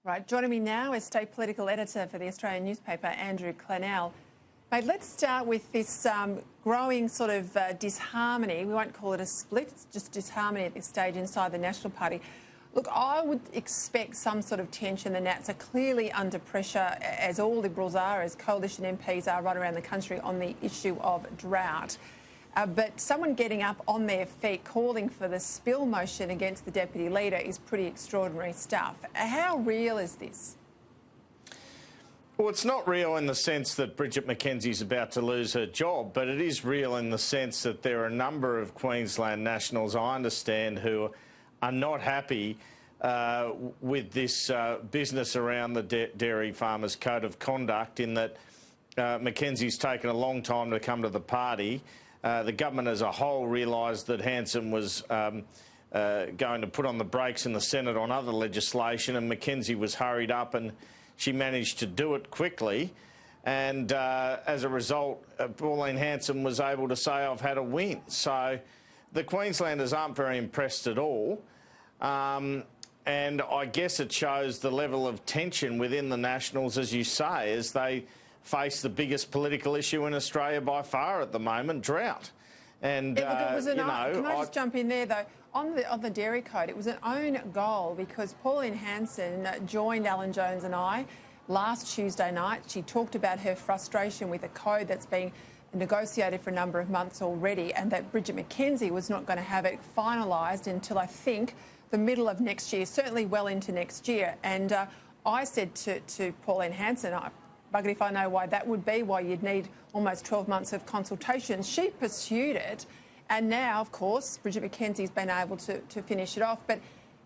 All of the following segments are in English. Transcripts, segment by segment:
Right, joining me now is State Political Editor for the Australian newspaper, Andrew Clennell. Mate, let's start with this growing sort of disharmony. We won't call it a split, it's just disharmony at this stage inside the National Party. Look, I would expect some sort of tension. The Nats are clearly under pressure, as all Liberals are, as coalition MPs are right around the country on the issue of drought. But someone getting up on their feet, calling for the spill motion against the Deputy Leader is pretty extraordinary stuff. How real is this? Well, it's not real in the sense that Bridget McKenzie's about to lose her job, but it is real in the sense that there are a number of Queensland Nationals, I understand, who are not happy with this business around the Dairy Farmers Code of Conduct, in that McKenzie's taken a long time to come to the party. The government as a whole realised that Hanson was going to put on the brakes in the Senate on other legislation, and McKenzie was hurried up and she managed to do it quickly. And as a result, Pauline Hanson was able to say, I've had a win. So the Queenslanders aren't very impressed at all. And I guess it shows the level of tension within the Nationals, as you say, as they face the biggest political issue in Australia by far at the moment, drought. And, can I just jump in there, though? On the dairy code, it was an own goal because Pauline Hanson joined Alan Jones and I last Tuesday night. She talked about her frustration with a code that's been negotiated for a number of months already, and that Bridget McKenzie was not going to have it finalised until, I think, the middle of next year, certainly well into next year. And I said to Pauline Hanson, buggered if I know why that would be, why you'd need almost 12 months of consultation. She pursued it, and now, of course, Bridget McKenzie's been able to finish it off. But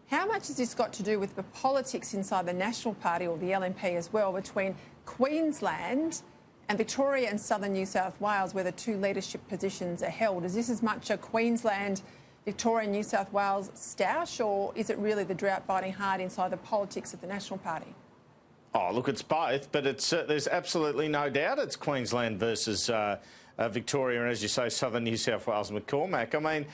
how much has this got to do with the politics inside the National Party, or the LNP as well, between Queensland and Victoria and southern New South Wales, where the two leadership positions are held? Is this as much a Queensland, Victoria, New South Wales stoush, or is it really the drought biting hard inside the politics of the National Party? Oh, look, it's both, but there's absolutely no doubt it's Queensland versus Victoria and, as you say, southern New South Wales and McCormack. I mean,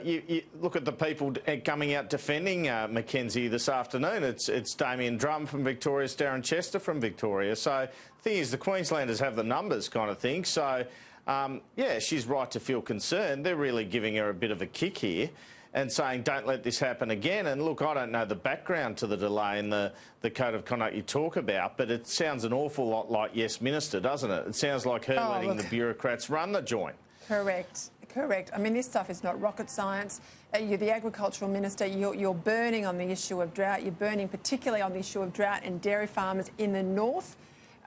you look at the people coming out defending McKenzie this afternoon. It's Damien Drum from Victoria, it's Darren Chester from Victoria. So the thing is, the Queenslanders have the numbers kind of thing. So, yeah, she's right to feel concerned. They're really giving her a bit of a kick here and saying, don't let this happen again. And look, I don't know the background to the delay in the code of conduct you talk about, but it sounds an awful lot like Yes Minister, doesn't it? It sounds like her letting the bureaucrats run the joint. Correct. I mean, this stuff is not rocket science. You're the Agricultural Minister. You're burning on the issue of drought. You're burning particularly on the issue of drought and dairy farmers in the north,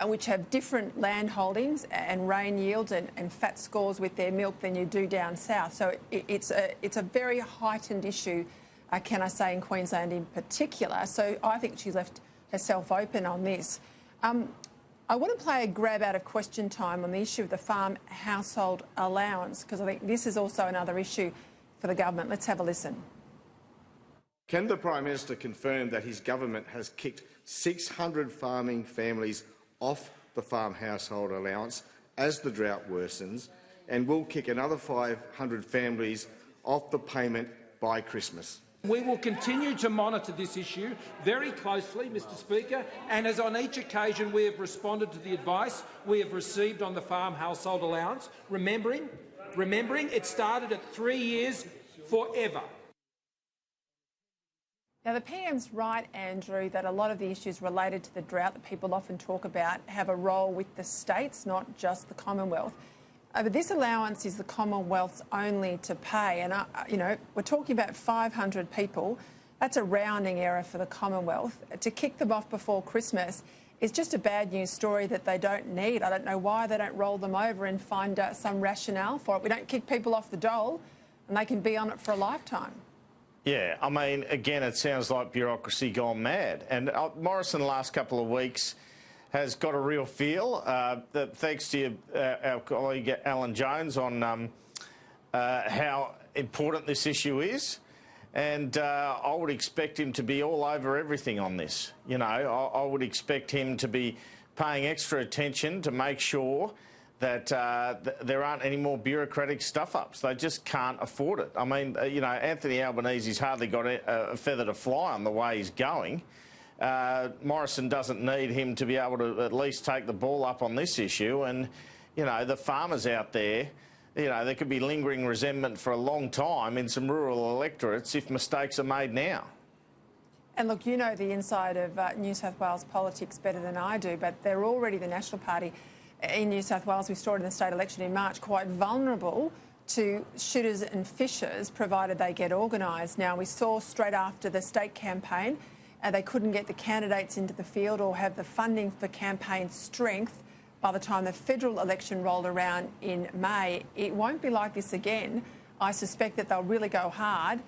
which have different land holdings and rain yields and fat scores with their milk than you do down south. So it's a very heightened issue, can I say, in Queensland in particular. So I think she's left herself open on this. I want to play a grab out of question time on the issue of the farm household allowance, because I think this is also another issue for the government. Let's have a listen. Can the Prime Minister confirm that his government has kicked 600 farming families off the farm household allowance as the drought worsens, and will kick another 500 families off the payment by Christmas? We will continue to monitor this issue very closely, Mr Speaker, and as on each occasion we have responded to the advice we have received on the farm household allowance, remembering it started at 3 years forever. Now, the PM's right, Andrew, that a lot of the issues related to the drought that people often talk about have a role with the states, not just the Commonwealth. But this allowance is the Commonwealth's only to pay. And, you know, we're talking about 500 people. That's a rounding error for the Commonwealth. To kick them off before Christmas is just a bad news story that they don't need. I don't know why they don't roll them over and find some rationale for it. We don't kick people off the dole and they can be on it for a lifetime. Yeah, I mean, again, it sounds like bureaucracy gone mad. And Morrison the last couple of weeks has got a real feel, thanks to our colleague Alan Jones, on how important this issue is. And I would expect him to be all over everything on this. You know, I would expect him to be paying extra attention to make sure that there aren't any more bureaucratic stuff-ups. They just can't afford it. I mean, you know, Anthony Albanese's hardly got a feather to fly on the way he's going. Morrison doesn't need him to be able to at least take the ball up on this issue. And, you know, the farmers out there, you know, there could be lingering resentment for a long time in some rural electorates if mistakes are made now. And look, you know the inside of New South Wales politics better than I do, but they're already, the National Party in New South Wales, we saw it in the state election in March, quite vulnerable to shooters and fishers, provided they get organised. Now, we saw straight after the state campaign, they couldn't get the candidates into the field or have the funding for campaign strength by the time the federal election rolled around in May. It won't be like this again. I suspect that they'll really go hard,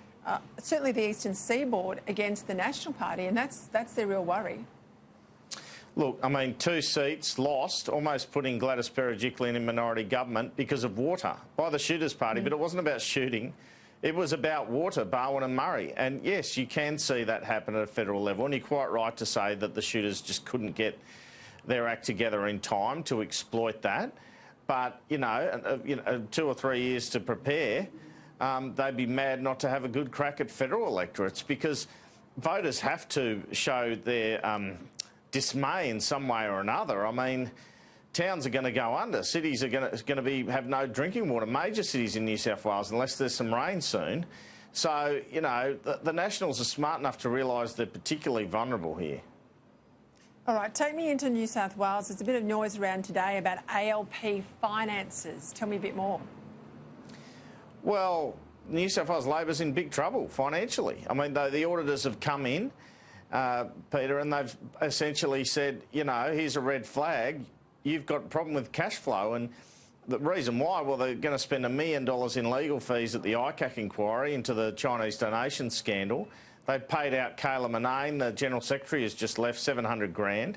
certainly the Eastern Seaboard, against the National Party, and that's their real worry. Look, I mean, 2 seats lost, almost putting Gladys Berejiklian in minority government because of water by the Shooters Party. But it wasn't about shooting. It was about water, Barwon and Murray. And yes, you can see that happen at a federal level. And you're quite right to say that the Shooters just couldn't get their act together in time to exploit that. But, you know, 2 or 3 years to prepare, they'd be mad not to have a good crack at federal electorates, because voters have to show their dismay in some way or another. I mean, towns are going to go under. Cities are going to have no drinking water, major cities in New South Wales, unless there's some rain soon. So, you know, the Nationals are smart enough to realise they're particularly vulnerable here. All right, take me into New South Wales. There's a bit of noise around today about ALP finances. Tell me a bit more. Well, New South Wales Labor's in big trouble financially. I mean, the auditors have come in, Peter, and they've essentially said, you know, here's a red flag. You've got a problem with cash flow. And the reason why, well, they're going to spend $1 million in legal fees at the ICAC inquiry into the Chinese donation scandal. They've paid out Kayla Manane, the General Secretary, has just left $700,000.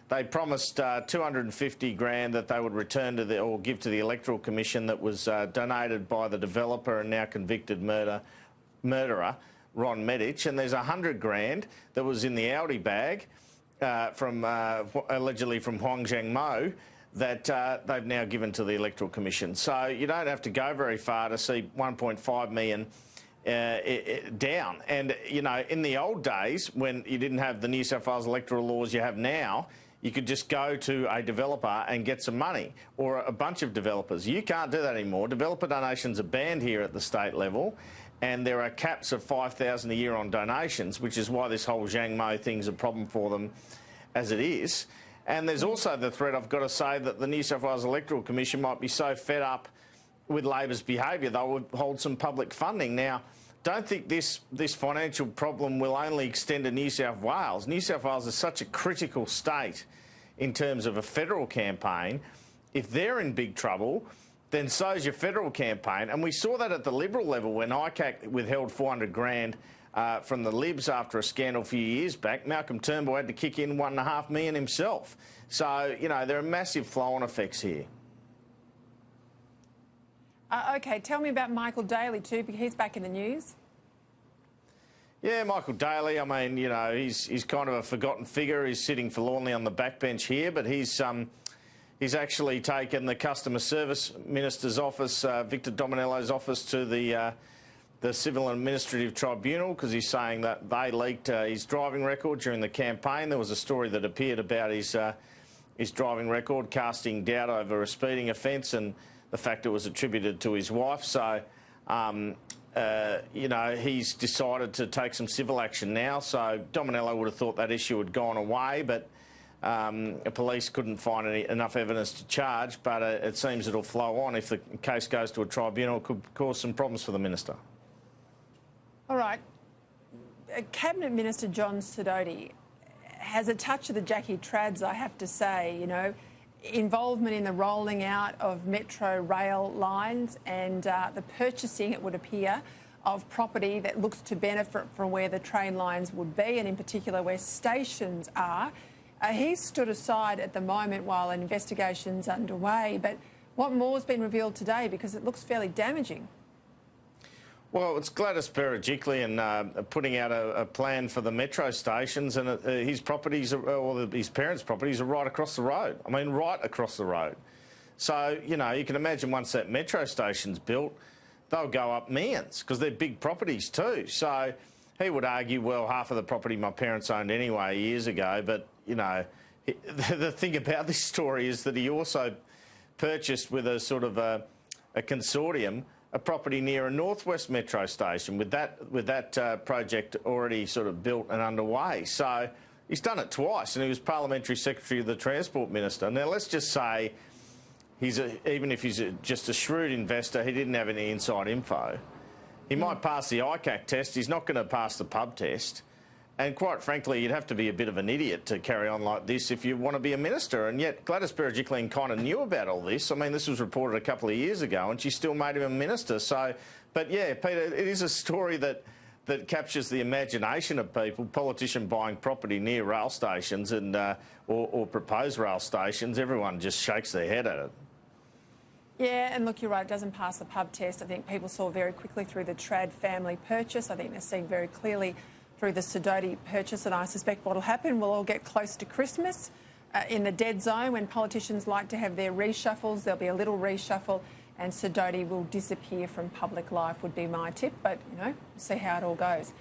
They promised $250,000 that they would return to or give to the Electoral Commission that was donated by the developer and now convicted murderer, Ron Medich. And there's $100,000 that was in the Audi bag allegedly from Huang Zhengmo that they've now given to the Electoral Commission. So you don't have to go very far to see $1.5 million down. And, you know, in the old days, when you didn't have the New South Wales electoral laws you have now, you could just go to a developer and get some money, or a bunch of developers. You can't do that anymore. Developer donations are banned here at the state level, and there are caps of $5,000 a year on donations, which is why this whole Zhang Mo thing's a problem for them as it is. And there's also the threat, I've got to say, that the New South Wales Electoral Commission might be so fed up with Labor's behaviour they would hold some public funding. Now, don't think this financial problem will only extend to New South Wales. New South Wales is such a critical state in terms of a federal campaign. If they're in big trouble, then so's your federal campaign. And we saw that at the Liberal level when ICAC withheld $400,000 from the Libs after a scandal a few years back. Malcolm Turnbull had to kick in $1.5 million himself. So, you know, there are massive flow-on effects here. OK, tell me about Michael Daley too, because he's back in the news. Yeah, Michael Daley, I mean, you know, he's kind of a forgotten figure. He's sitting forlornly on the backbench here, but he's actually taken the Customer Service Minister's office, Victor Dominello's office, to the Civil and Administrative Tribunal, because he's saying that they leaked his driving record during the campaign. There was a story that appeared about his driving record, casting doubt over a speeding offence and the fact it was attributed to his wife. So, you know, he's decided to take some civil action now. So Dominello would have thought that issue had gone away, but police couldn't find enough evidence to charge. But it seems it'll flow on. If the case goes to a tribunal, it could cause some problems for the minister. All right. Cabinet Minister John Sidoti has a touch of the Jackie Trads, I have to say, you know. Involvement in the rolling out of metro rail lines and the purchasing, it would appear, of property that looks to benefit from where the train lines would be, and in particular where stations are. He's stood aside at the moment while an investigation's underway, but what more's been revealed today, because it looks fairly damaging? Well, it's Gladys Berejiklian putting out a plan for the metro stations, and his properties, or his parents' properties, are right across the road. I mean, right across the road. So, you know, you can imagine once that metro station's built, they'll go up millions, because they're big properties too. So he would argue, well, half of the property my parents owned anyway years ago. But, you know, the thing about this story is that he also purchased with a sort of a consortium a property near a northwest metro station with that project already sort of built and underway. So he's done it twice, and he was Parliamentary Secretary of the Transport Minister. Now, let's just say even if he's just a shrewd investor, he didn't have any inside info. He might pass the ICAC test. He's not going to pass the pub test. And quite frankly, you'd have to be a bit of an idiot to carry on like this if you want to be a minister. And yet Gladys Berejiklian kind of knew about all this. I mean, this was reported a couple of years ago, and she still made him a minister. So, but yeah, Peter, it is a story that captures the imagination of people. Politician buying property near rail stations and or proposed rail stations. Everyone just shakes their head at it. Yeah, and look, you're right, it doesn't pass the pub test. I think people saw very quickly through the Trad family purchase. I think they're seeing very clearly through the Sidoti purchase, and I suspect what will happen, we'll all get close to Christmas in the dead zone when politicians like to have their reshuffles. There'll be a little reshuffle and Sidoti will disappear from public life, would be my tip. But, you know, see how it all goes.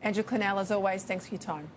Andrew Clennell, as always, thanks for your time.